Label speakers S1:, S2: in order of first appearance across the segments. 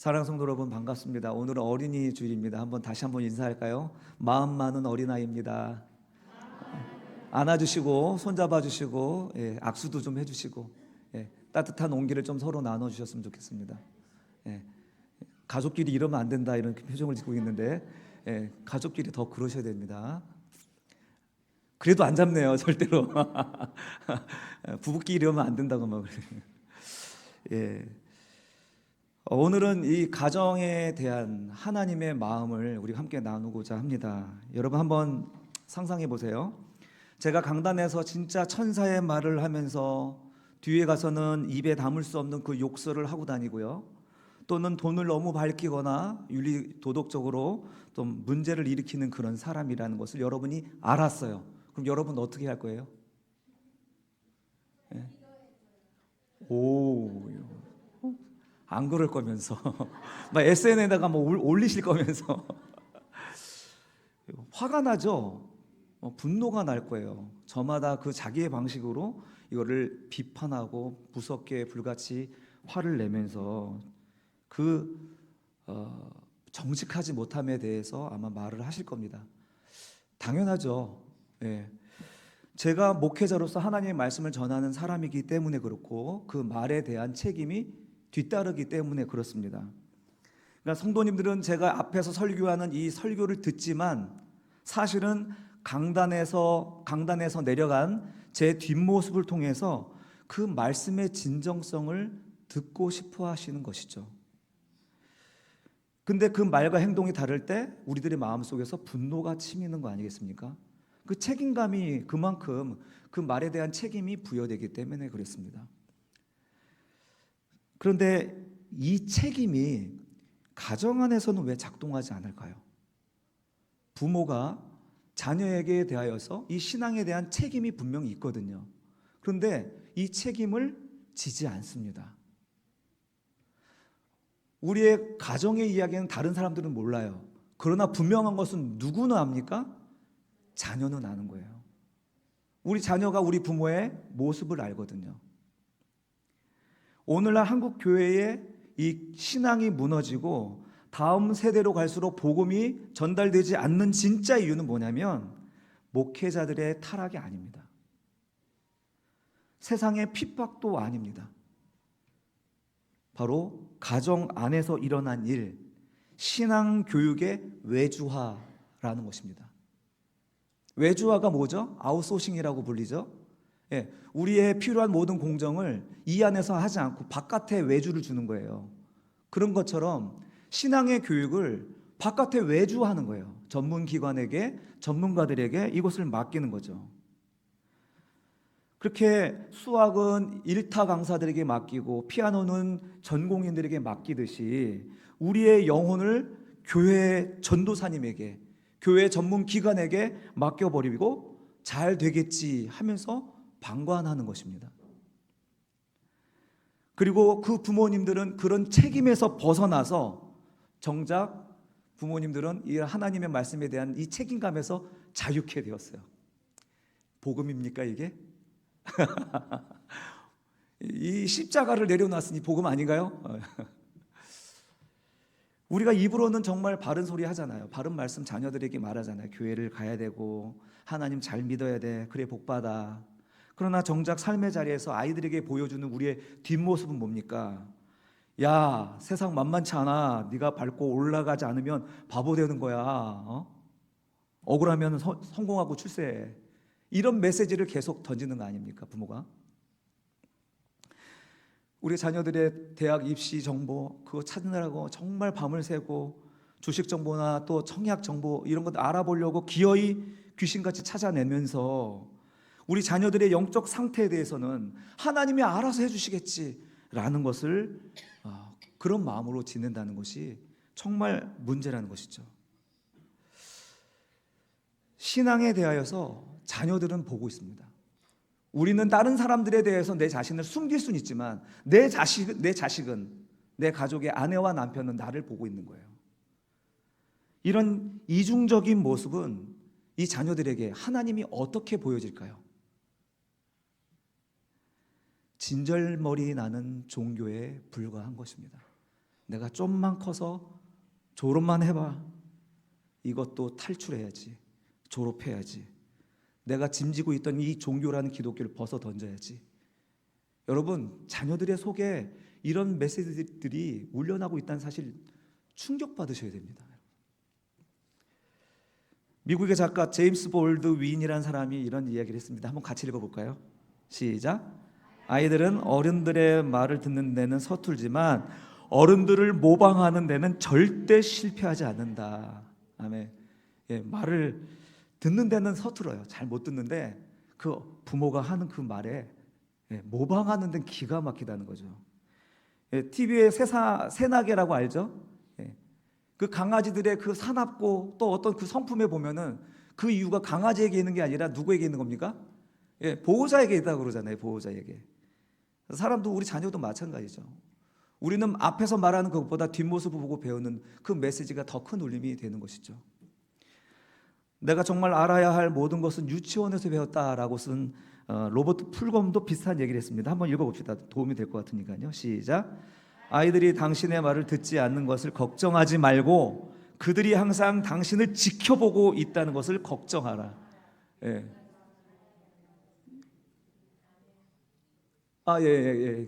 S1: 사랑하는 성도 여러분, 반갑습니다. 오늘은 어린이 주일입니다. 다시 한번 인사할까요? 마음 많은 어린아이입니다. 안아주시고 손잡아 주시고, 악수도 좀 해주시고, 따뜻한 온기를 좀 서로 나눠주셨으면 좋겠습니다. 예, 가족끼리 이러면 안 된다, 이런 표정을 짓고 있는데, 가족끼리 더 그러셔야 됩니다. 그래도 안 잡네요, 절대로. 부부끼리 이러면 안 된다고 막 그래요. 예. 오늘은 이 가정에 대한 하나님의 마음을 우리 함께 나누고자 합니다. 여러분 한번 상상해 보세요. 제가 강단에서 진짜 천사의 말을 하면서 뒤에 가서는 입에 담을 수 없는 그 욕설을 하고 다니고요. 또는 돈을 너무 밝히거나 윤리 도덕적으로 좀 문제를 일으키는 그런 사람이라는 것을 여러분이 알았어요. 그럼 여러분 어떻게 할 거예요? 예? 오, 안 그럴 거면서 막 SNS에다가 뭐 올리실 거면서 화가 나죠. 분노가 날 거예요. 저마다 그 자기의 방식으로 이거를 비판하고 무섭게 불같이 화를 내면서 그 정직하지 못함에 대해서 아마 말을 하실 겁니다. 당연하죠. 예. 제가 목회자로서 하나님의 말씀을 전하는 사람이기 때문에 그렇고 그 말에 대한 책임이 뒤따르기 때문에 그렇습니다. 그러니까 성도님들은 제가 앞에서 설교하는 이 설교를 듣지만 사실은 강단에서 내려간 제 뒷모습을 통해서 그 말씀의 진정성을 듣고 싶어 하시는 것이죠. 근데 그 말과 행동이 다를 때 우리들의 마음속에서 분노가 치미는 거 아니겠습니까? 그 책임감이 그만큼 그 말에 대한 책임이 부여되기 때문에 그렇습니다. 그런데 이 책임이 가정 안에서는 왜 작동하지 않을까요? 부모가 자녀에게 대하여서 이 신앙에 대한 책임이 분명히 있거든요. 그런데 이 책임을 지지 않습니다. 우리의 가정의 이야기는 다른 사람들은 몰라요. 그러나 분명한 것은 누구는 압니까? 자녀는 아는 거예요. 우리 자녀가 우리 부모의 모습을 알거든요. 오늘날 한국 교회의 이 신앙이 무너지고 다음 세대로 갈수록 복음이 전달되지 않는 진짜 이유는 뭐냐면 목회자들의 타락이 아닙니다. 세상의 핍박도 아닙니다. 바로 가정 안에서 일어난 일, 신앙 교육의 외주화라는 것입니다. 외주화가 뭐죠? 아웃소싱이라고 불리죠. 우리의 필요한 모든 공정을 이 안에서 하지 않고 바깥에 외주를 주는 거예요. 그런 것처럼 신앙의 교육을 바깥에 외주하는 거예요. 전문기관에게, 전문가들에게 이것을 맡기는 거죠. 그렇게 수학은 일타 강사들에게 맡기고 피아노는 전공인들에게 맡기듯이 우리의 영혼을 교회 전도사님에게, 교회 전문기관에게 맡겨버리고 잘 되겠지 하면서 방관하는 것입니다. 그리고 그 부모님들은 그런 책임에서 벗어나서 정작 부모님들은 이 하나님의 말씀에 대한 이 책임감에서 자유케 되었어요. 복음입니까 이게? 이 십자가를 내려놨으니 복음 아닌가요? 우리가 입으로는 정말 바른 소리 하잖아요. 바른 말씀 자녀들에게 말하잖아요. 교회를 가야 되고 하나님 잘 믿어야 돼. 그래 복 받아. 그러나 정작 삶의 자리에서 아이들에게 보여주는 우리의 뒷모습은 뭡니까? 야, 세상 만만치 않아. 네가 밟고 올라가지 않으면 바보 되는 거야. 억울하면 성공하고 출세해. 이런 메시지를 계속 던지는 거 아닙니까, 부모가? 우리 자녀들의 대학 입시 정보 그거 찾느라고 정말 밤을 새고 주식 정보나 또 청약 정보 이런 것 알아보려고 기어이 귀신같이 찾아내면서 우리 자녀들의 영적 상태에 대해서는 하나님이 알아서 해주시겠지라는 것을 그런 마음으로 지낸다는 것이 정말 문제라는 것이죠. 신앙에 대하여서 자녀들은 보고 있습니다. 우리는 다른 사람들에 대해서 내 자신을 숨길 수는 있지만 내 자식은 내 가족의 아내와 남편은 나를 보고 있는 거예요. 이런 이중적인 모습은 이 자녀들에게 하나님이 어떻게 보여질까요? 진절머리 나는 종교에 불과한 것입니다. 내가 좀만 커서 졸업만 해봐. 이것도 탈출해야지. 졸업해야지. 내가 짐지고 있던 이 종교라는 기독교를 벗어 던져야지. 여러분, 자녀들의 속에 이런 메시지들이 울려나고 있다는 사실 충격받으셔야 됩니다. 미국의 작가 제임스 볼드 윈이라는 사람이 이런 이야기를 했습니다. 한번 같이 읽어볼까요? 시작. 아이들은 어른들의 말을 듣는 데는 서툴지만 어른들을 모방하는 데는 절대 실패하지 않는다. 아멘. 예, 말을 듣는 데는 서툴어요. 잘 못 듣는데 그 부모가 하는 그 말에 모방하는 데는 기가 막히다는 거죠. TV에 새나개라고 알죠? 그 강아지들의 그 사납고 또 어떤 그 성품에 보면은 그 이유가 강아지에게 있는 게 아니라 누구에게 있는 겁니까? 보호자에게 있다고 그러잖아요. 보호자에게. 사람도 우리 자녀도 마찬가지죠. 우리는 앞에서 말하는 것보다 뒷모습을 보고 배우는 그 메시지가 더 큰 울림이 되는 것이죠. 내가 정말 알아야 할 모든 것은 유치원에서 배웠다라고 쓴 로버트 풀검도 비슷한 얘기를 했습니다. 한번 읽어봅시다. 도움이 될 것 같으니까요. 시작. 아이들이 당신의 말을 듣지 않는 것을 걱정하지 말고 그들이 항상 당신을 지켜보고 있다는 것을 걱정하라. 예.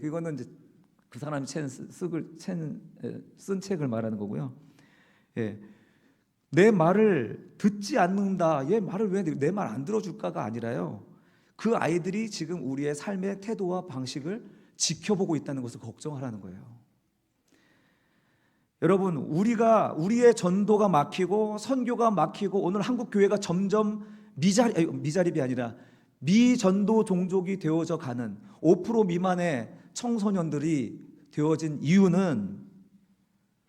S1: 그거는 이제 그 사람이 쓴 책을 말하는 거고요. 예. 내 말을 듣지 않는다. 얘 말을 왜 내 말 안 들어줄까가 아니라요. 그 아이들이 지금 우리의 삶의 태도와 방식을 지켜보고 있다는 것을 걱정하라는 거예요. 여러분, 우리의 전도가 막히고 선교가 막히고 오늘 한국 교회가 점점 미자립이 아니라 미전도 종족이 되어져 가는 5% 미만의 청소년들이 되어진 이유는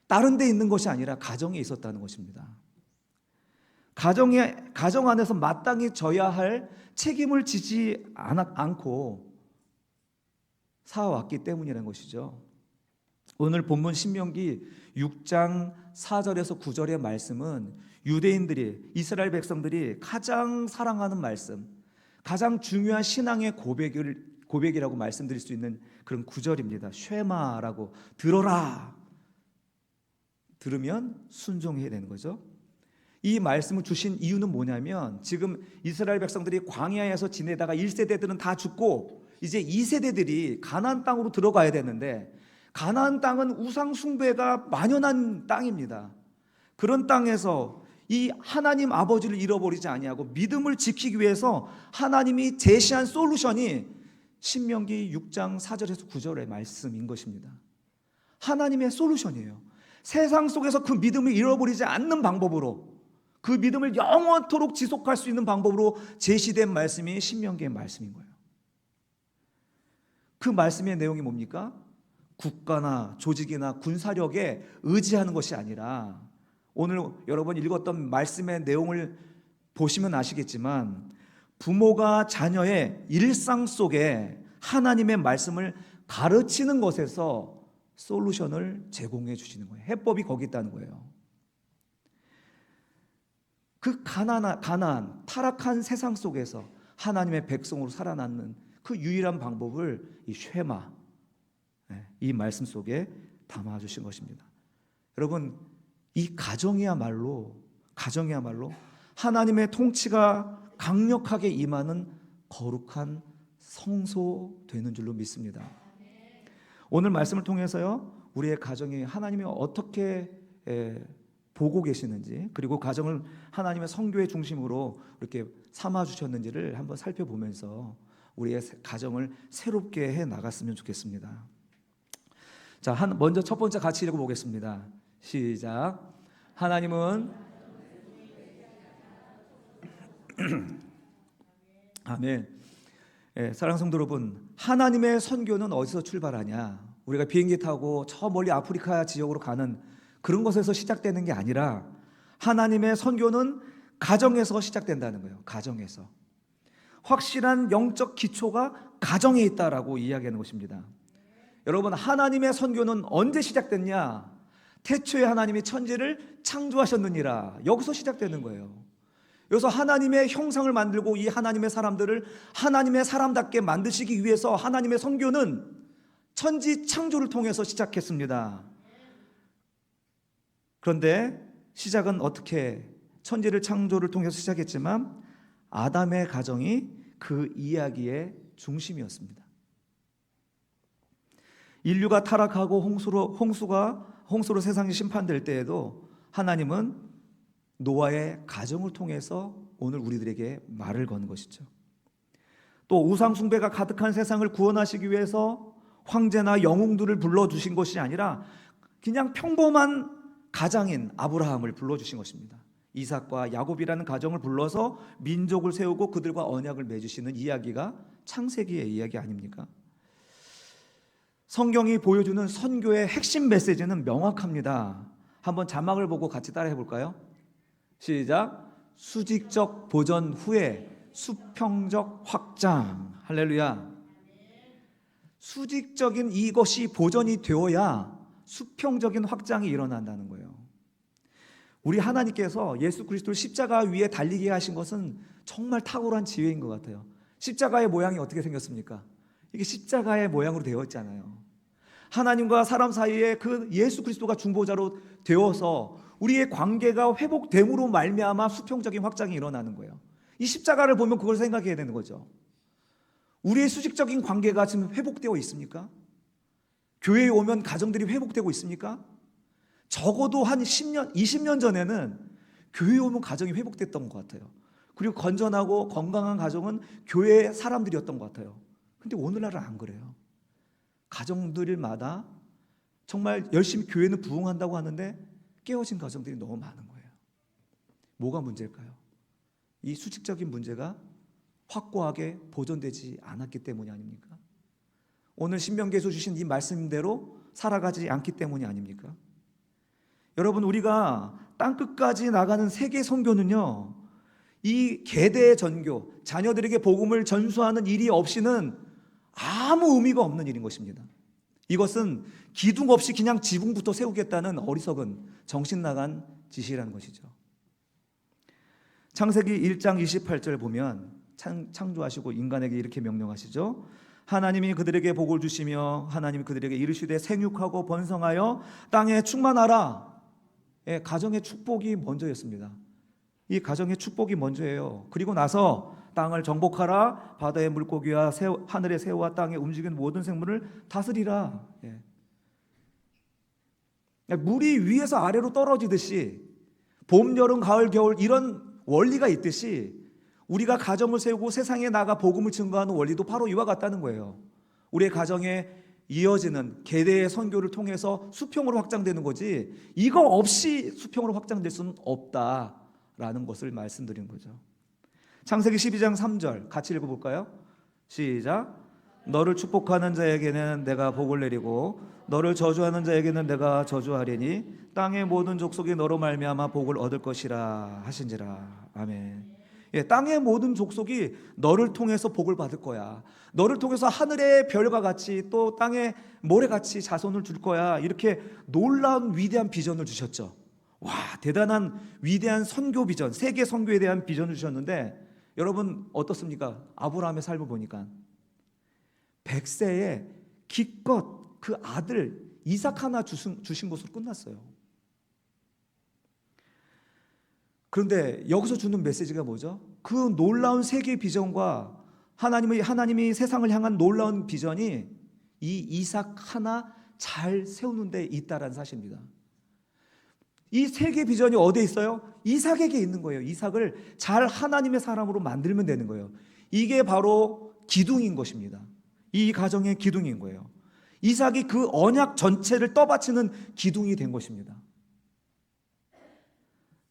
S1: 다른 데 있는 것이 아니라 가정에 있었다는 것입니다. 가정 안에서 마땅히 져야 할 책임을 지지 않고 살아왔기 때문이라는 것이죠. 오늘 본문 신명기 6장 4절에서 9절의 말씀은 유대인들이, 이스라엘 백성들이 가장 사랑하는 말씀, 가장 중요한 신앙의 고백이라고 말씀드릴 수 있는 그런 구절입니다. 쉐마라고, 들어라. 들으면 순종해야 되는 거죠. 이 말씀을 주신 이유는 뭐냐면 지금 이스라엘 백성들이 광야에서 지내다가 1세대들은 다 죽고 이제 2세대들이 가나안 땅으로 들어가야 되는데, 가나안 땅은 우상 숭배가 만연한 땅입니다. 그런 땅에서 이 하나님 아버지를 잃어버리지 아니하고 믿음을 지키기 위해서 하나님이 제시한 솔루션이 신명기 6장 4절에서 9절의 말씀인 것입니다. 하나님의 솔루션이에요. 세상 속에서 그 믿음을 잃어버리지 않는 방법으로, 그 믿음을 영원토록 지속할 수 있는 방법으로 제시된 말씀이 신명기의 말씀인 거예요. 그 말씀의 내용이 뭡니까? 국가나 조직이나 군사력에 의지하는 것이 아니라, 오늘 여러분 읽었던 말씀의 내용을 보시면 아시겠지만 부모가 자녀의 일상 속에 하나님의 말씀을 가르치는 것에서 솔루션을 제공해 주시는 거예요. 해법이 거기 있다는 거예요. 그 가난한 타락한 세상 속에서 하나님의 백성으로 살아남는 그 유일한 방법을 이 쉐마, 이 말씀 속에 담아주신 것입니다. 여러분, 이 가정이야말로 하나님의 통치가 강력하게 임하는 거룩한 성소되는 줄로 믿습니다. 오늘 말씀을 통해서요, 우리의 가정이 하나님이 어떻게 보고 계시는지, 그리고 가정을 하나님의 성교의 중심으로 이렇게 삼아 주셨는지를 한번 살펴보면서 우리의 가정을 새롭게 해 나갔으면 좋겠습니다. 자, 먼저 첫 번째 같이 읽어보겠습니다. 시작. 하나님은 아멘. 사랑하는 성도 여러분, 하나님의 선교는 어디서 출발하냐? 우리가 비행기 타고 저 멀리 아프리카 지역으로 가는 그런 것에서 시작되는 게 아니라 하나님의 선교는 가정에서 시작된다는 거예요. 가정에서. 확실한 영적 기초가 가정에 있다라고 이야기하는 것입니다. 여러분, 하나님의 선교는 언제 시작됐냐? 태초에 하나님이 천지를 창조하셨느니라. 여기서 시작되는 거예요. 여기서 하나님의 형상을 만들고 이 하나님의 사람들을 하나님의 사람답게 만드시기 위해서 하나님의 선교는 천지 창조를 통해서 시작했습니다. 그런데 시작은 어떻게 천지를 창조를 통해서 시작했지만 아담의 가정이 그 이야기의 중심이었습니다. 인류가 타락하고 홍수로 세상이 심판될 때에도 하나님은 노아의 가정을 통해서 오늘 우리들에게 말을 거는 것이죠. 또 우상 숭배가 가득한 세상을 구원하시기 위해서 황제나 영웅들을 불러주신 것이 아니라 그냥 평범한 가장인 아브라함을 불러주신 것입니다. 이삭과 야곱이라는 가정을 불러서 민족을 세우고 그들과 언약을 맺으시는 이야기가 창세기의 이야기 아닙니까? 성경이 보여주는 선교의 핵심 메시지는 명확합니다. 한번 자막을 보고 같이 따라해 볼까요? 시작. 수직적 보전 후에 수평적 확장. 할렐루야. 수직적인 이것이 보전이 되어야 수평적인 확장이 일어난다는 거예요. 우리 하나님께서 예수 그리스도를 십자가 위에 달리게 하신 것은 정말 탁월한 지혜인 것 같아요. 십자가의 모양이 어떻게 생겼습니까? 이게 십자가의 모양으로 되어 있잖아요. 하나님과 사람 사이에 그 예수 그리스도가 중보자로 되어서 우리의 관계가 회복됨으로 말미암아 수평적인 확장이 일어나는 거예요. 이 십자가를 보면 그걸 생각해야 되는 거죠. 우리의 수직적인 관계가 지금 회복되어 있습니까? 교회에 오면 가정들이 회복되고 있습니까? 적어도 한 10년, 20년 전에는 교회에 오면 가정이 회복됐던 것 같아요. 그리고 건전하고 건강한 가정은 교회 사람들이었던 것 같아요. 근데 오늘날은 안 그래요. 가정들마다 정말 열심히 교회는 부흥한다고 하는데 깨어진 가정들이 너무 많은 거예요. 뭐가 문제일까요? 이 수직적인 문제가 확고하게 보존되지 않았기 때문이 아닙니까? 오늘 신명기에서 주신 이 말씀대로 살아가지 않기 때문이 아닙니까? 여러분, 우리가 땅끝까지 나가는 세계 선교는요, 이 계대 전교, 자녀들에게 복음을 전수하는 일이 없이는 아무 의미가 없는 일인 것입니다. 이것은 기둥 없이 그냥 지붕부터 세우겠다는 어리석은 정신 나간 짓이라는 것이죠. 창세기 1장 28절 보면 창조하시고 인간에게 이렇게 명령하시죠. 하나님이 그들에게 복을 주시며 하나님이 그들에게 이르시되 생육하고 번성하여 땅에 충만하라. 예, 가정의 축복이 먼저였습니다. 이 가정의 축복이 먼저예요. 그리고 나서 땅을 정복하라. 바다의 물고기와 하늘의 새와 땅에 움직이는 모든 생물을 다스리라. 예. 물이 위에서 아래로 떨어지듯이 봄, 여름, 가을, 겨울 이런 원리가 있듯이 우리가 가정을 세우고 세상에 나가 복음을 증거하는 원리도 바로 이와 같다는 거예요. 우리의 가정에 이어지는 계대의 선교를 통해서 수평으로 확장되는 거지, 이거 없이 수평으로 확장될 수는 없다라는 것을 말씀드린 거죠. 창세기 12장 3절 같이 읽어볼까요? 시작. 너를 축복하는 자에게는 내가 복을 내리고 너를 저주하는 자에게는 내가 저주하리니 땅의 모든 족속이 너로 말미암아 복을 얻을 것이라 하신지라. 아멘. 예, 땅의 모든 족속이 너를 통해서 복을 받을 거야. 너를 통해서 하늘의 별과 같이 또 땅의 모래같이 자손을 줄 거야. 이렇게 놀라운 위대한 비전을 주셨죠. 와, 대단한 위대한 선교 비전, 세계 선교에 대한 비전을 주셨는데 여러분 어떻습니까? 아브라함의 삶을 보니까 100세에 기껏 그 아들 이삭 하나 주신 것으로 끝났어요. 그런데 여기서 주는 메시지가 뭐죠? 그 놀라운 세계 비전과 하나님이 세상을 향한 놀라운 비전이 이 이삭 하나 잘 세우는 데 있다라는 사실입니다. 이 세계 비전이 어디에 있어요? 이삭에게 있는 거예요. 이삭을 잘 하나님의 사람으로 만들면 되는 거예요. 이게 바로 기둥인 것입니다. 이 가정의 기둥인 거예요. 이삭이 그 언약 전체를 떠받치는 기둥이 된 것입니다.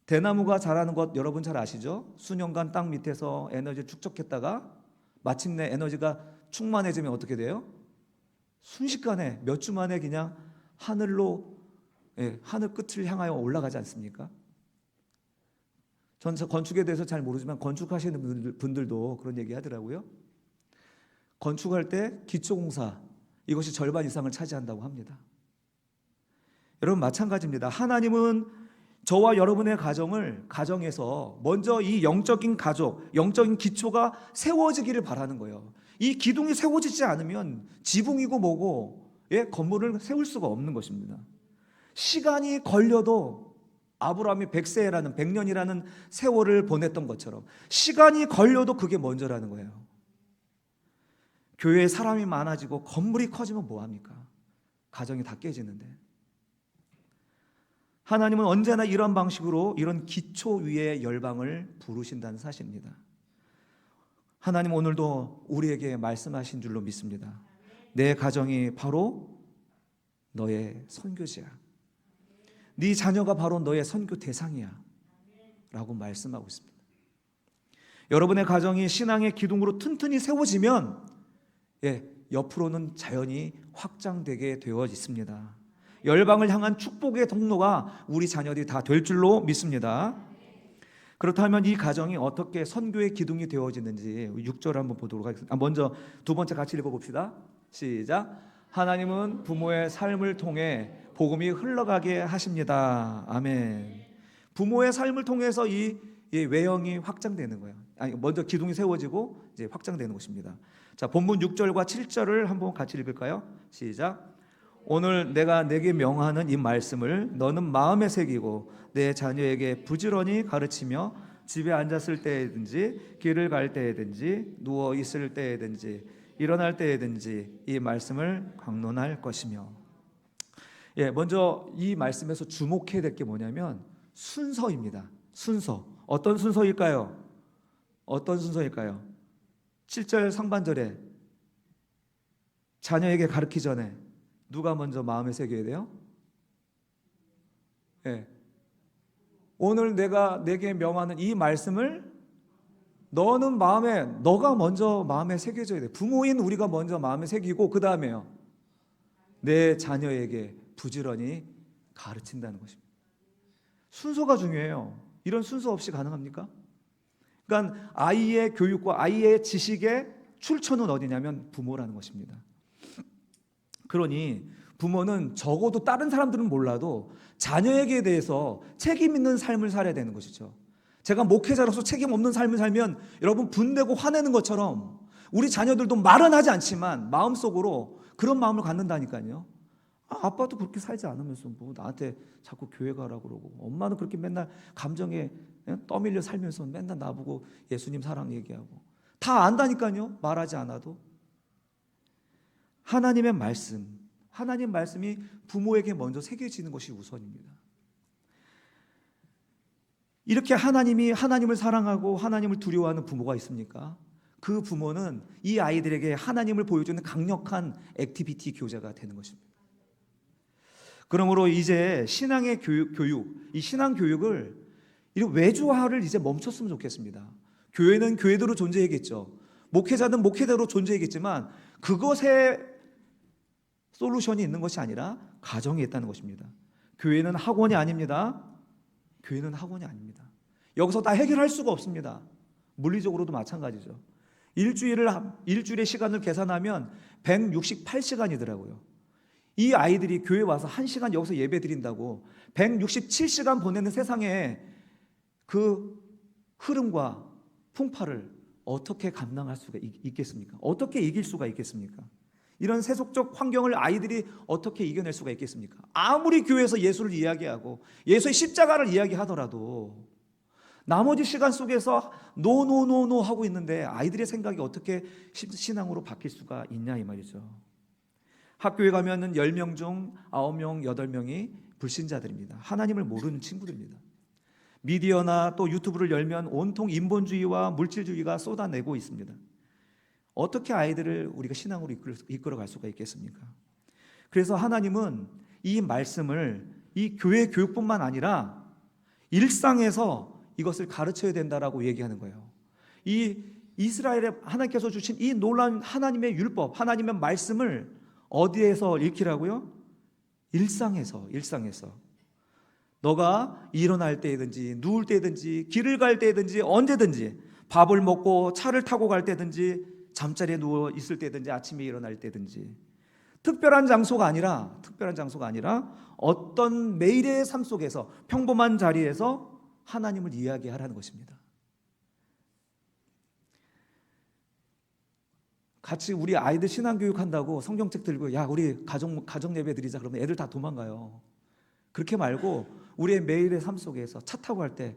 S1: 대나무가 자라는 것 여러분 잘 아시죠? 수년간 땅 밑에서 에너지를 축적했다가 마침내 에너지가 충만해지면 어떻게 돼요? 순식간에 몇 주 만에 그냥 하늘로, 하늘 끝을 향하여 올라가지 않습니까? 전 건축에 대해서 잘 모르지만 건축하시는 분들도 그런 얘기 하더라고요. 건축할 때 기초공사 이것이 절반 이상을 차지한다고 합니다. 여러분 마찬가지입니다. 하나님은 저와 여러분의 가정에서 먼저 이 영적인 가족, 영적인 기초가 세워지기를 바라는 거예요. 이 기둥이 세워지지 않으면 지붕이고 뭐고 건물을 세울 수가 없는 것입니다. 시간이 걸려도 아브라함이 100세라는 100년이라는 세월을 보냈던 것처럼 시간이 걸려도 그게 먼저라는 거예요. 교회에 사람이 많아지고 건물이 커지면 뭐합니까? 가정이 다 깨지는데. 하나님은 언제나 이런 방식으로 이런 기초 위에 열방을 부르신다는 사실입니다. 하나님 오늘도 우리에게 말씀하신 줄로 믿습니다. 내 가정이 바로 너의 선교지야. 네 자녀가 바로 너의 선교 대상이야 라고 말씀하고 있습니다. 여러분의 가정이 신앙의 기둥으로 튼튼히 세워지면 옆으로는 자연히 확장되게 되어 있습니다. 열방을 향한 축복의 통로가 우리 자녀들이 다 될 줄로 믿습니다. 그렇다면 이 가정이 어떻게 선교의 기둥이 되어지는지 6절 한번 보도록 하겠습니다. 먼저 두 번째 같이 읽어봅시다. 시작. 하나님은 부모의 삶을 통해 복음이 흘러가게 하십니다. 아멘. 부모의 삶을 통해서 이 외형이 확장되는 거예요. 먼저 기둥이 세워지고 이제 확장되는 것입니다. 자, 본문 6절과 7절을 한번 같이 읽을까요? 시작. 오늘 내가 내게 명하는 이 말씀을 너는 마음에 새기고 내 자녀에게 부지런히 가르치며 집에 앉았을 때든지 길을 갈 때든지 누워 있을 때든지 일어날 때든지 이 말씀을 강론할 것이며. 먼저 이 말씀에서 주목해야 될 게 뭐냐면 순서입니다. 순서. 어떤 순서일까요? 어떤 순서일까요? 7절 상반절에 자녀에게 가르치기 전에 누가 먼저 마음에 새겨야 돼요? 오늘 내가 내게 명하는 이 말씀을 너가 먼저 마음에 새겨져야 돼. 부모인 우리가 먼저 마음에 새기고 그 다음에요. 내 자녀에게 부지런히 가르친다는 것입니다. 순서가 중요해요. 이런 순서 없이 가능합니까? 그러니까 아이의 교육과 아이의 지식의 출처는 어디냐면 부모라는 것입니다. 그러니 부모는 적어도 다른 사람들은 몰라도 자녀에게 대해서 책임 있는 삶을 살아야 되는 것이죠. 제가 목회자로서 책임 없는 삶을 살면 여러분 분내고 화내는 것처럼 우리 자녀들도 말은 하지 않지만 마음속으로 그런 마음을 갖는다니까요. 아빠도 그렇게 살지 않으면서 뭐 나한테 자꾸 교회 가라고 그러고, 엄마는 그렇게 맨날 감정에 떠밀려 살면서 맨날 나보고 예수님 사랑 얘기하고, 다 안다니까요. 말하지 않아도. 하나님의 말씀, 하나님 말씀이 부모에게 먼저 새겨지는 것이 우선입니다. 이렇게 하나님을 사랑하고 하나님을 두려워하는 부모가 있습니까? 그 부모는 이 아이들에게 하나님을 보여주는 강력한 액티비티 교재가 되는 것입니다. 그러므로 이제 신앙의 교육, 이 신앙 교육을 이런 외주화를 이제 멈췄으면 좋겠습니다. 교회는 교회대로 존재해야겠죠. 목회자는 목회대로 존재해야겠지만 그것에 솔루션이 있는 것이 아니라 가정에 있다는 것입니다. 교회는 학원이 아닙니다. 교회는 학원이 아닙니다. 여기서 다 해결할 수가 없습니다. 물리적으로도 마찬가지죠. 일주일의 시간을 계산하면 168시간이더라고요. 이 아이들이 교회 와서 1시간 여기서 예배 드린다고 167시간 보내는 세상에 그 흐름과 풍파를 어떻게 감당할 수가 있겠습니까? 어떻게 이길 수가 있겠습니까? 이런 세속적 환경을 아이들이 어떻게 이겨낼 수가 있겠습니까? 아무리 교회에서 예수를 이야기하고 예수의 십자가를 이야기하더라도 나머지 시간 속에서 노 하고 있는데 아이들의 생각이 어떻게 신앙으로 바뀔 수가 있냐 이 말이죠. 학교에 가면은 10명 중 9명, 8명이 불신자들입니다. 하나님을 모르는 친구들입니다. 미디어나 또 유튜브를 열면 온통 인본주의와 물질주의가 쏟아내고 있습니다. 어떻게 아이들을 우리가 신앙으로 이끌어갈 수가 있겠습니까? 그래서 하나님은 이 말씀을 이 교회 교육뿐만 아니라 일상에서 이것을 가르쳐야 된다라고 얘기하는 거예요. 이 이스라엘에 하나님께서 주신 이 놀라운 하나님의 율법, 하나님의 말씀을 어디에서 읽히라고요? 일상에서. 너가 일어날 때든지 누울 때든지 길을 갈 때든지 언제든지 밥을 먹고 차를 타고 갈 때든지 잠자리에 누워 있을 때든지 아침에 일어날 때든지 특별한 장소가 아니라 어떤 매일의 삶 속에서 평범한 자리에서 하나님을 이야기하라는 것입니다. 같이 우리 아이들 신앙교육 한다고 성경책 들고 야 우리 가정 예배 드리자 그러면 애들 다 도망가요. 그렇게 말고 우리의 매일의 삶 속에서 차 타고 갈 때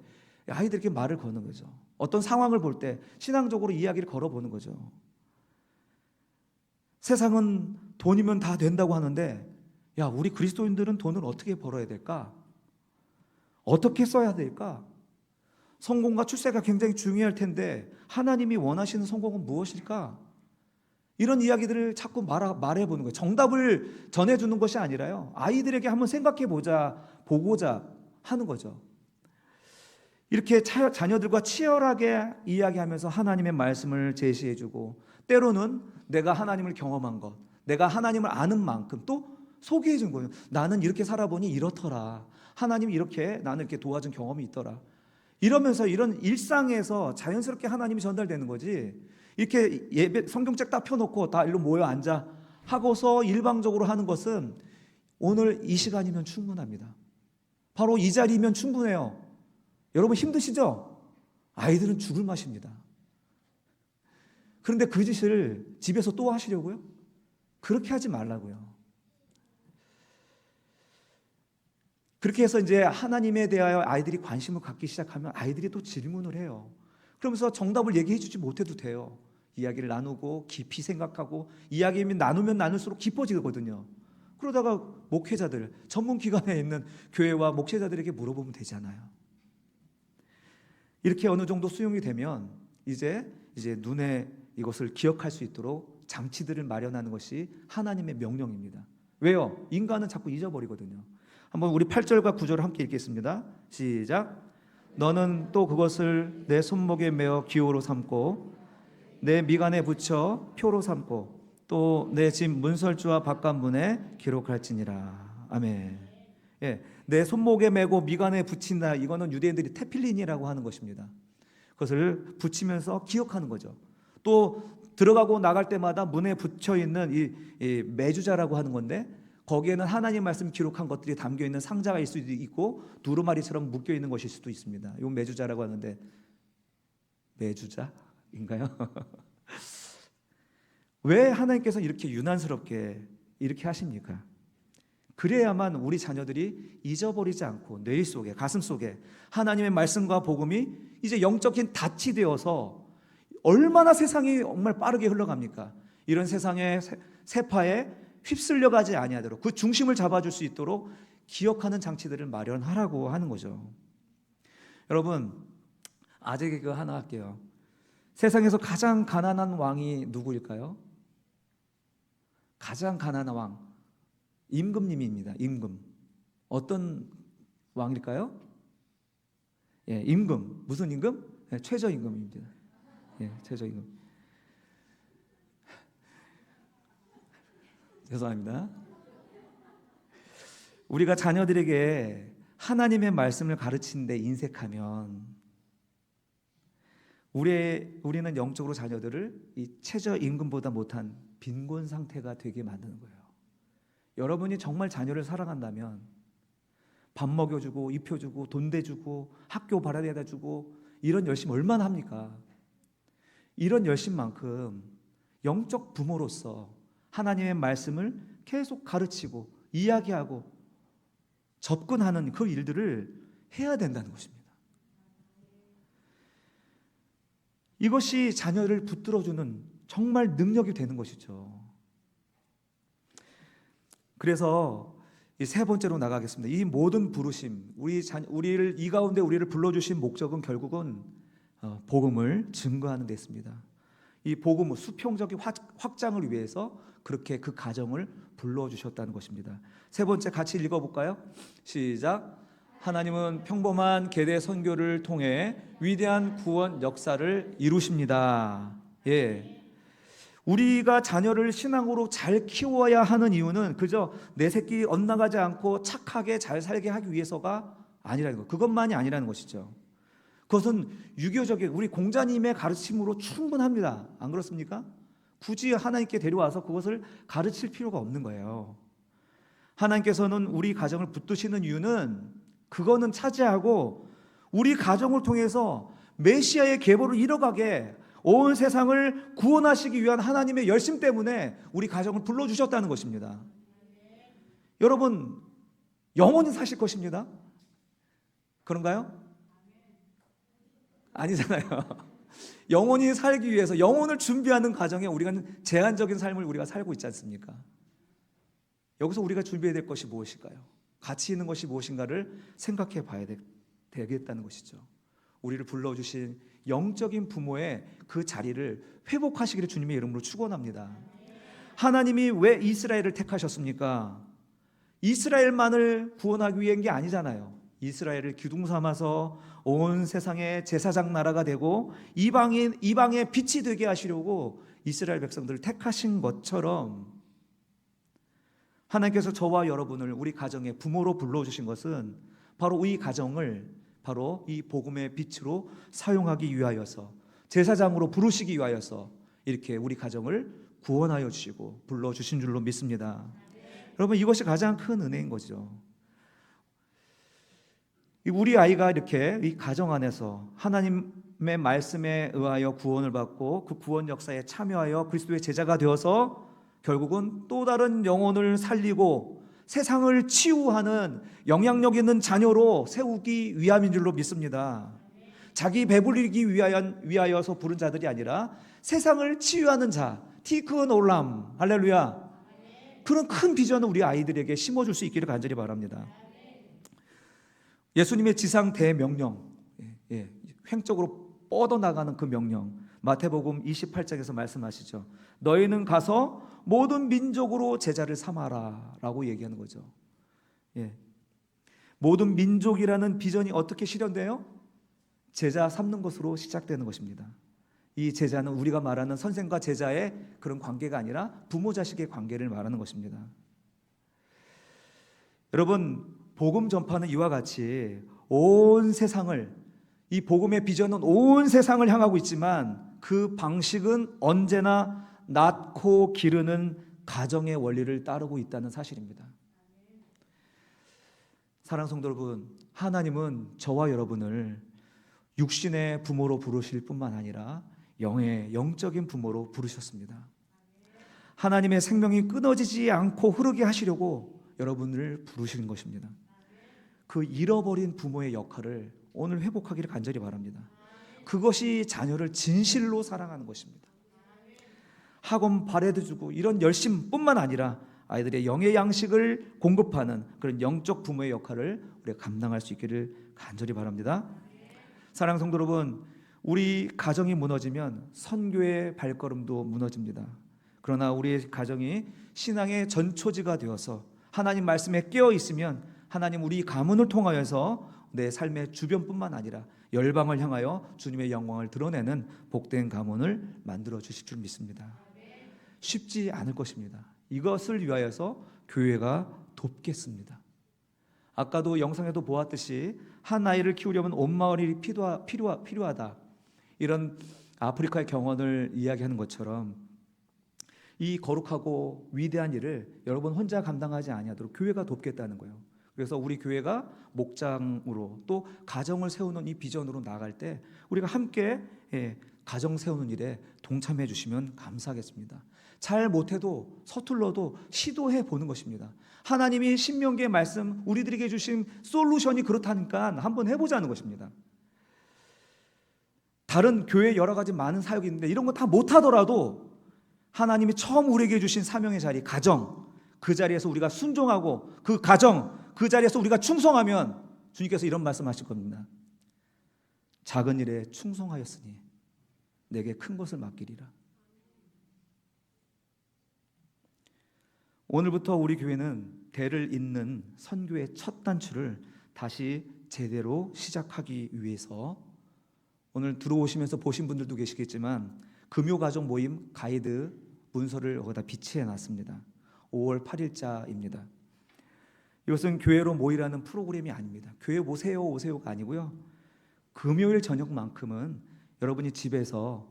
S1: 아이들에게 말을 거는 거죠. 어떤 상황을 볼 때 신앙적으로 이야기를 걸어보는 거죠. 세상은 돈이면 다 된다고 하는데, 야, 우리 그리스도인들은 돈을 어떻게 벌어야 될까? 어떻게 써야 될까? 성공과 출세가 굉장히 중요할 텐데 하나님이 원하시는 성공은 무엇일까? 이런 이야기들을 자꾸 말해보는 거예요. 정답을 전해주는 것이 아니라요, 아이들에게 한번 생각해보자, 보고자 하는 거죠. 이렇게 자녀들과 치열하게 이야기하면서 하나님의 말씀을 제시해주고, 때로는 내가 하나님을 경험한 것, 내가 하나님을 아는 만큼 또 소개해준 거예요. 나는 이렇게 살아보니 이렇더라. 하나님이 이렇게 나는 이렇게 도와준 경험이 있더라. 이러면서 이런 일상에서 자연스럽게 하나님이 전달되는 거지, 이렇게 예배 성경책 딱 펴놓고 다 일로 모여 앉아 하고서 일방적으로 하는 것은 오늘 이 시간이면 충분합니다. 바로 이 자리면 충분해요. 여러분 힘드시죠? 아이들은 죽을 맛입니다. 그런데 그 짓을 집에서 또 하시려고요? 그렇게 하지 말라고요. 그렇게 해서 이제 하나님에 대하여 아이들이 관심을 갖기 시작하면 아이들이 또 질문을 해요. 그러면서 정답을 얘기해 주지 못해도 돼요. 이야기를 나누고 깊이 생각하고, 이야기를 나누면 나눌수록 깊어지거든요. 그러다가 목회자들, 전문 기관에 있는 교회와 목회자들에게 물어보면 되잖아요. 이렇게 어느 정도 수용이 되면 이제 눈에 이것을 기억할 수 있도록 장치들을 마련하는 것이 하나님의 명령입니다. 왜요? 인간은 자꾸 잊어버리거든요. 한번 우리 8절과 9절을 함께 읽겠습니다. 시작. 너는 또 그것을 내 손목에 메어 기호로 삼고 내 미간에 붙여 표로 삼고 또 내 집 문설주와 바깥문에 기록할지니라. 아멘. 예, 내 손목에 메고 미간에 붙인다. 이거는 유대인들이 테필린이라고 하는 것입니다. 그것을 붙이면서 기억하는 거죠. 또 들어가고 나갈 때마다 문에 붙여 있는 이 매주자라고 하는 건데, 거기에는 하나님 말씀 기록한 것들이 담겨 있는 상자가 수도 있고 두루마리처럼 묶여 있는 것일 수도 있습니다. 이건 매주자라고 하는데, 매주자인가요? 왜 하나님께서 이렇게 유난스럽게 이렇게 하십니까? 그래야만 우리 자녀들이 잊어버리지 않고 뇌 속에, 가슴 속에 하나님의 말씀과 복음이 이제 영적인 닻이 되어서, 얼마나 세상이 정말 빠르게 흘러갑니까? 이런 세상의 세파에 휩쓸려 가지 아니하도록 그 중심을 잡아줄 수 있도록 기억하는 장치들을 마련하라고 하는 거죠. 여러분, 아재 개그 하나 할게요. 세상에서 가장 가난한 왕이 누구일까요? 가장 가난한 왕, 임금님입니다. 임금. 어떤 왕일까요? 예, 임금. 무슨 임금? 예, 최저임금입니다. 예, 최저임금. 죄송합니다. 우리가 자녀들에게 하나님의 말씀을 가르치는데 인색하면 우리는 영적으로 자녀들을 이 최저임금보다 못한 빈곤 상태가 되게 만드는 거예요. 여러분이 정말 자녀를 사랑한다면 밥 먹여주고 입혀주고 돈 대주고 학교 발아대다 주고 이런 열심 얼마나 합니까? 이런 열심만큼 영적 부모로서 하나님의 말씀을 계속 가르치고 이야기하고 접근하는 그 일들을 해야 된다는 것입니다. 이것이 자녀를 붙들어주는 정말 능력이 되는 것이죠. 그래서 이 세 번째로 나가겠습니다. 이 모든 부르심, 우리를 이 가운데 우리를 불러주신 목적은 결국은 복음을 증거하는 데 있습니다. 이 복음, 수평적인 확장을 위해서 그렇게 그 가정을 불러주셨다는 것입니다. 세 번째 같이 읽어볼까요? 시작. 하나님은 평범한 계대 선교를 통해 위대한 구원 역사를 이루십니다. 예. 우리가 자녀를 신앙으로 잘 키워야 하는 이유는 그저 내 새끼 엇나가지 않고 착하게 잘 살게 하기 위해서가 아니라는 것, 그것만이 아니라는 것이죠. 그것은 유교적인 우리 공자님의 가르침으로 충분합니다. 안 그렇습니까? 굳이 하나님께 데려와서 그것을 가르칠 필요가 없는 거예요. 하나님께서는 우리 가정을 붙드시는 이유는 그거는 차지하고 우리 가정을 통해서 메시아의 계보를 이뤄가게 온 세상을 구원하시기 위한 하나님의 열심 때문에 우리 가정을 불러주셨다는 것입니다. 여러분, 영원히 사실 것입니다. 그런가요? 아니잖아요. 영원히 살기 위해서 영혼을 준비하는 과정에 우리가 제한적인 삶을 우리가 살고 있지 않습니까? 여기서 우리가 준비해야 될 것이 무엇일까요? 가치 있는 것이 무엇인가를 생각해 봐야 되겠다는 것이죠. 우리를 불러주신 영적인 부모의 그 자리를 회복하시기를 주님의 이름으로 축원합니다. 하나님이 왜 이스라엘을 택하셨습니까? 이스라엘만을 구원하기 위한 게 아니잖아요. 이스라엘을 기둥 삼아서 온 세상의 제사장 나라가 되고 이방의 빛이 되게 하시려고 이스라엘 백성들을 택하신 것처럼 하나님께서 저와 여러분을 우리 가정의 부모로 불러주신 것은 바로 이 가정을 바로 이 복음의 빛으로 사용하기 위하여서, 제사장으로 부르시기 위하여서 이렇게 우리 가정을 구원하여 주시고 불러주신 줄로 믿습니다. 여러분, 이것이 가장 큰 은혜인 거죠. 우리 아이가 이렇게 이 가정 안에서 하나님의 말씀에 의하여 구원을 받고 그 구원 역사에 참여하여 그리스도의 제자가 되어서 결국은 또 다른 영혼을 살리고 세상을 치유하는 영향력 있는 자녀로 세우기 위함인 줄로 믿습니다. 자기 배불리기 위하여서 부른 자들이 아니라 세상을 치유하는 자, 티크은 올람, 할렐루야. 그런 큰 비전을 우리 아이들에게 심어줄 수 있기를 간절히 바랍니다. 예수님의 지상 대명령, 횡적으로 뻗어나가는 그 명령, 마태복음 28장에서 말씀하시죠. 너희는 가서 모든 민족으로 제자를 삼아라 라고 얘기하는 거죠. 모든 민족이라는 비전이 어떻게 실현돼요? 제자 삼는 것으로 시작되는 것입니다. 이 제자는 우리가 말하는 선생과 제자의 그런 관계가 아니라 부모 자식의 관계를 말하는 것입니다. 여러분, 복음 전파는 이와 같이 온 세상을, 이 복음의 비전은 온 세상을 향하고 있지만 그 방식은 언제나 낳고 기르는 가정의 원리를 따르고 있다는 사실입니다. 사랑하는 성도 여러분, 하나님은 저와 여러분을 육신의 부모로 부르실 뿐만 아니라 영적인 부모로 부르셨습니다. 하나님의 생명이 끊어지지 않고 흐르게 하시려고 여러분을 부르시는 것입니다. 그 잃어버린 부모의 역할을 오늘 회복하기를 간절히 바랍니다. 그것이 자녀를 진실로 사랑하는 것입니다. 학원 발에도 주고 이런 열심뿐만 아니라 아이들의 영의 양식을 공급하는 그런 영적 부모의 역할을 우리가 감당할 수 있기를 간절히 바랍니다. 사랑하는 성도 여러분, 우리 가정이 무너지면 선교의 발걸음도 무너집니다. 그러나 우리의 가정이 신앙의 전초지가 되어서 하나님 말씀에 깨어 있으면 하나님 우리 가문을 통하여서 내 삶의 주변뿐만 아니라 열방을 향하여 주님의 영광을 드러내는 복된 가문을 만들어 주실 줄 믿습니다. 쉽지 않을 것입니다. 이것을 위하여서 교회가 돕겠습니다. 아까도 영상에도 보았듯이 한 아이를 키우려면 온 마을이 필요하다. 이런 아프리카의 경험을 이야기하는 것처럼 이 거룩하고 위대한 일을 여러분 혼자 감당하지 아니하도록 교회가 돕겠다는 거예요. 그래서 우리 교회가 목장으로 또 가정을 세우는 이 비전으로 나아갈 때 우리가 함께 가정 세우는 일에 동참해 주시면 감사하겠습니다. 잘 못해도 서툴러도 시도해 보는 것입니다. 하나님이 신명기의 말씀 우리들에게 주신 솔루션이 그렇다니까 한번 해보자는 것입니다. 다른 교회 여러 가지 많은 사역이 있는데 이런 거 다 못하더라도 하나님이 처음 우리에게 주신 사명의 자리, 가정, 그 자리에서 우리가 순종하고 그 가정, 그 자리에서 우리가 충성하면 주님께서 이런 말씀하실 겁니다. 작은 일에 충성하였으니 내게 큰 것을 맡기리라. 오늘부터 우리 교회는 대를 잇는 선교의 첫 단추를 다시 제대로 시작하기 위해서 오늘 들어오시면서 보신 분들도 계시겠지만 금요가족 모임 가이드 문서를 거기다 비치해 놨습니다. 5월 8일자입니다. 이것은 교회로 모이라는 프로그램이 아닙니다. 교회 오세요가 아니고요. 금요일 저녁만큼은 여러분이 집에서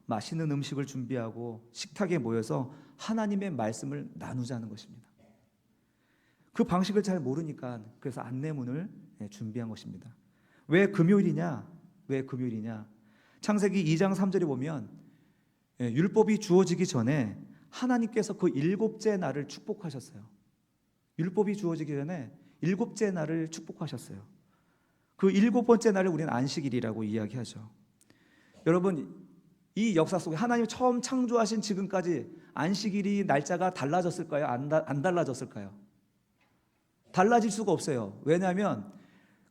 S1: 맛있는 음식을 준비하고 식탁에 모여서 하나님의 말씀을 나누자는 것입니다. 그 방식을 잘 모르니까 그래서 안내문을 준비한 것입니다. 왜 금요일이냐? 창세기 2장 3절에 보면 율법이 주어지기 전에 하나님께서 그 일곱째 날을 축복하셨어요. 율법이 주어지기 전에 일곱째 날을 축복하셨어요. 그 일곱 번째 날을 우리는 안식일이라고 이야기하죠. 여러분, 이 역사 속에 하나님이 처음 창조하신 지금까지 안식일이 날짜가 달라졌을까요? 안 달라졌을까요? 달라질 수가 없어요. 왜냐하면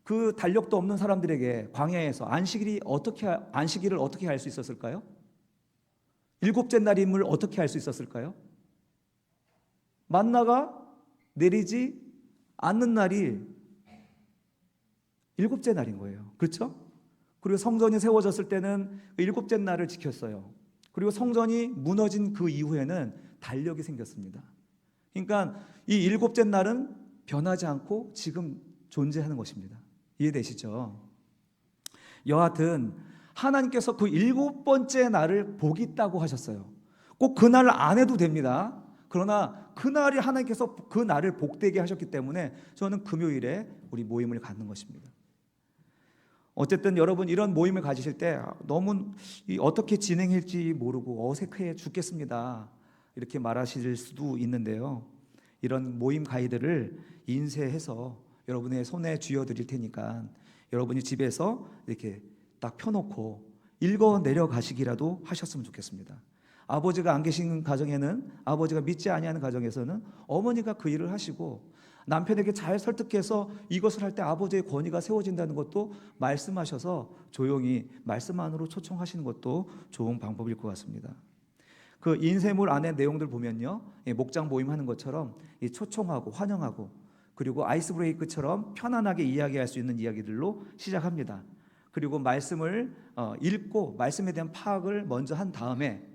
S1: 그 달력도 없는 사람들에게 광야에서 안식일을 어떻게 할 수 있었을까요? 일곱째 날임을 어떻게 할 수 있었을까요? 만나가 내리지 않는 날이 일곱째 날인 거예요. 그렇죠? 그리고 성전이 세워졌을 때는 그 일곱째 날을 지켰어요. 그리고 성전이 무너진 그 이후에는 달력이 생겼습니다. 그러니까 이 일곱째 날은 변하지 않고 지금 존재하는 것입니다. 이해되시죠? 여하튼 하나님께서 그 일곱 번째 날을 복 있다고 하셨어요. 꼭 그 날 안 해도 됩니다. 그러나 그날이 하나님께서 그 날을 복되게 하셨기 때문에 저는 금요일에 우리 모임을 갖는 것입니다. 어쨌든 여러분, 이런 모임을 가지실 때 너무 어떻게 진행할지 모르고 어색해 죽겠습니다, 이렇게 말하실 수도 있는데요. 이런 모임 가이드를 인쇄해서 여러분의 손에 쥐어드릴 테니까 여러분이 집에서 이렇게 딱 펴놓고 읽어 내려가시기라도 하셨으면 좋겠습니다. 아버지가 안 계신 가정에는, 아버지가 믿지 아니하는 가정에서는 어머니가 그 일을 하시고, 남편에게 잘 설득해서 이것을 할 때 아버지의 권위가 세워진다는 것도 말씀하셔서 조용히 말씀 안으로 초청하시는 것도 좋은 방법일 것 같습니다. 그 인쇄물 안에 내용들 보면요, 목장 모임하는 것처럼 초청하고 환영하고, 그리고 아이스 브레이크처럼 편안하게 이야기할 수 있는 이야기들로 시작합니다. 그리고 말씀을 읽고 말씀에 대한 파악을 먼저 한 다음에,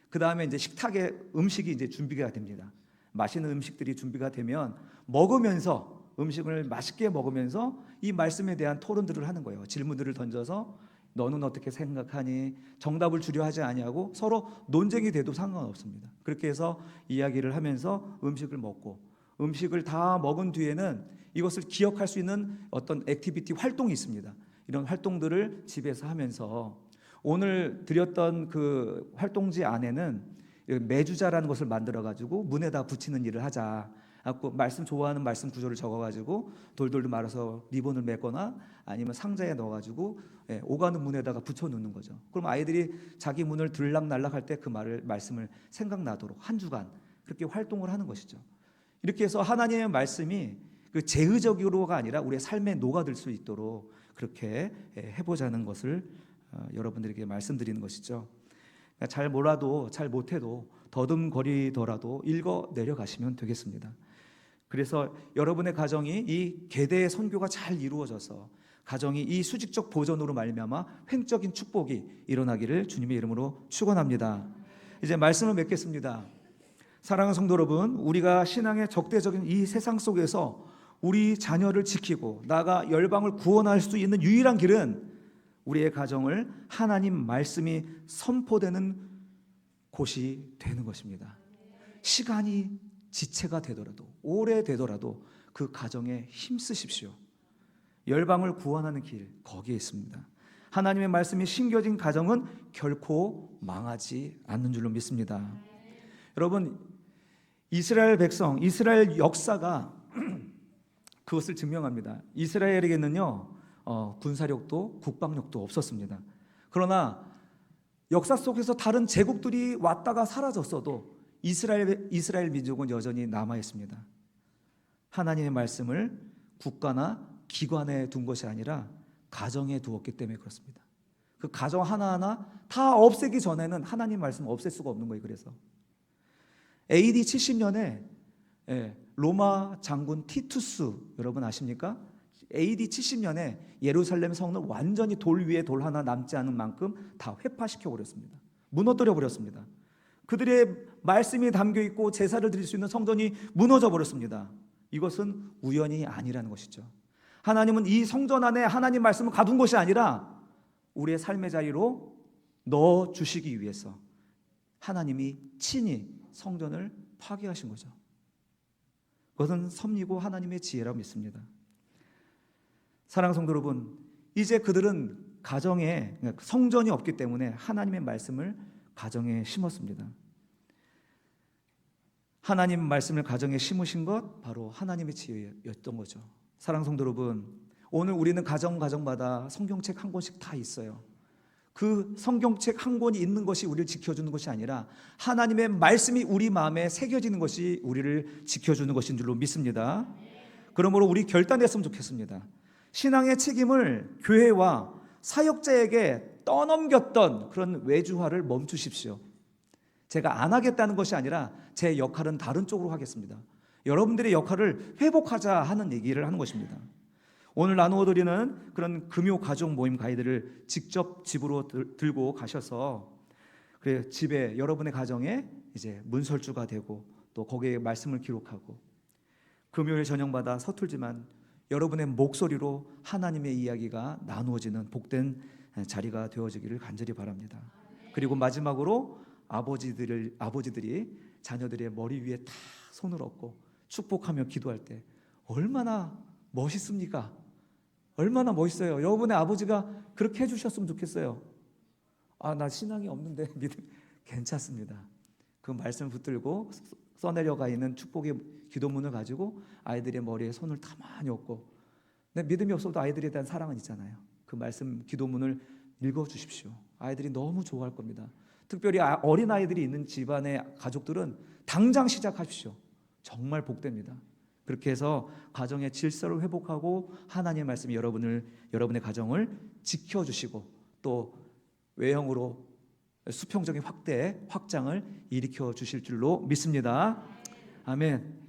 S1: 그 다음에 이제 식탁에 음식이 이제 준비가 됩니다. 맛있는 음식들이 준비가 되면 먹으면서, 음식을 맛있게 먹으면서 이 말씀에 대한 토론들을 하는 거예요. 질문들을 던져서 너는 어떻게 생각하니? 정답을 주려 하지 아니하고 서로 논쟁이 돼도 상관없습니다. 그렇게 해서 이야기를 하면서 음식을 먹고, 음식을 다 먹은 뒤에는 이것을 기억할 수 있는 어떤 액티비티 활동이 있습니다. 이런 활동들을 집에서 하면서, 오늘 드렸던 그 활동지 안에는 매주자라는 것을 만들어 가지고 문에다 붙이는 일을 하자. 말씀 좋아하는 말씀 구조를 적어 가지고 돌돌 말아서 리본을 맺거나 아니면 상자에 넣어 가지고 오가는 문에다가 붙여 놓는 거죠. 그럼 아이들이 자기 문을 들락날락 할 때 그 말씀을 생각나도록 한 주간 그렇게 활동을 하는 것이죠. 이렇게 해서 하나님의 말씀이 그 제의적으로가 아니라 우리의 삶에 녹아들 수 있도록 그렇게 해보자는 것을 여러분들에게 말씀드리는 것이죠. 잘 몰라도 잘 못해도 더듬거리더라도 읽어 내려가시면 되겠습니다. 그래서 여러분의 가정이 이 계대의 선교가 잘 이루어져서 가정이 이 수직적 보존으로 말미암아 횡적인 축복이 일어나기를 주님의 이름으로 축원합니다. 이제 말씀을 맺겠습니다. 사랑하는 성도 여러분, 우리가 신앙의 적대적인 이 세상 속에서 우리 자녀를 지키고 나아가 열방을 구원할 수 있는 유일한 길은 우리의 가정을 하나님 말씀이 선포되는 곳이 되는 것입니다. 시간이 지체가 되더라도, 오래되더라도 그 가정에 힘쓰십시오. 열방을 구원하는 길 거기에 있습니다. 하나님의 말씀이 심겨진 가정은 결코 망하지 않는 줄로 믿습니다. 여러분, 이스라엘 백성, 이스라엘 역사가 그것을 증명합니다. 이스라엘에게는요 군사력도 국방력도 없었습니다. 그러나 역사 속에서 다른 제국들이 왔다가 사라졌어도 이스라엘 민족은 여전히 남아 있습니다. 하나님의 말씀을 국가나 기관에 둔 것이 아니라 가정에 두었기 때문에 그렇습니다. 그 가정 하나하나 다 없애기 전에는 하나님 말씀 없앨 수가 없는 거예요. 그래서 AD 70년에 로마 장군 티투스, 여러분 아십니까? AD 70년에 예루살렘 성을 완전히 돌 위에 돌 하나 남지 않은 만큼 다 회파시켜 버렸습니다. 무너뜨려 버렸습니다. 그들의 말씀이 담겨 있고 제사를 드릴 수 있는 성전이 무너져 버렸습니다. 이것은 우연이 아니라는 것이죠. 하나님은 이 성전 안에 하나님 말씀을 가둔 것이 아니라 우리의 삶의 자리로 넣어 주시기 위해서 하나님이 친히 성전을 파괴하신 거죠. 그것은 섭리고 하나님의 지혜라고 믿습니다. 사랑하는 성도 여러분, 이제 그들은 가정에 성전이 없기 때문에 하나님의 말씀을 가정에 심었습니다. 하나님 말씀을 가정에 심으신 것 바로 하나님의 지혜였던 거죠. 사랑하는 성도 여러분, 오늘 우리는 가정마다 성경책 한 권씩 다 있어요. 그 성경책 한 권이 있는 것이 우리를 지켜주는 것이 아니라 하나님의 말씀이 우리 마음에 새겨지는 것이 우리를 지켜주는 것인 줄로 믿습니다. 그러므로 우리 결단했으면 좋겠습니다. 신앙의 책임을 교회와 사역자에게 떠넘겼던 그런 외주화를 멈추십시오. 제가 안 하겠다는 것이 아니라 제 역할은 다른 쪽으로 하겠습니다. 여러분들의 역할을 회복하자 하는 얘기를 하는 것입니다. 오늘 나누어 드리는 그런 금요 가족 모임 가이드를 직접 집으로 들고 가셔서 그래 집에 여러분의 가정에 이제 문설주가 되고 또 거기에 말씀을 기록하고 금요일 저녁마다 서툴지만 여러분의 목소리로 하나님의 이야기가 나누어지는 복된 자리가 되어지기를 간절히 바랍니다. 그리고 마지막으로 아버지들이 자녀들의 머리 위에 다 손을 얹고 축복하며 기도할 때 얼마나 멋있습니까? 얼마나 멋있어요. 여러분의 아버지가 그렇게 해주셨으면 좋겠어요. 나 신앙이 없는데 믿음 괜찮습니다. 그 말씀을 붙들고 써내려가 있는 축복의 기도문을 가지고 아이들의 머리에 손을 가만히 얹고, 근데 믿음이 없어도 아이들에 대한 사랑은 있잖아요. 그 말씀 기도문을 읽어주십시오. 아이들이 너무 좋아할 겁니다. 특별히 어린 아이들이 있는 집안의 가족들은 당장 시작하십시오. 정말 복됩니다. 그렇게 해서 가정의 질서를 회복하고 하나님의 말씀이 여러분의 가정을 지켜주시고 또 외형으로 수평적인 확장을 일으켜 주실 줄로 믿습니다. 아멘.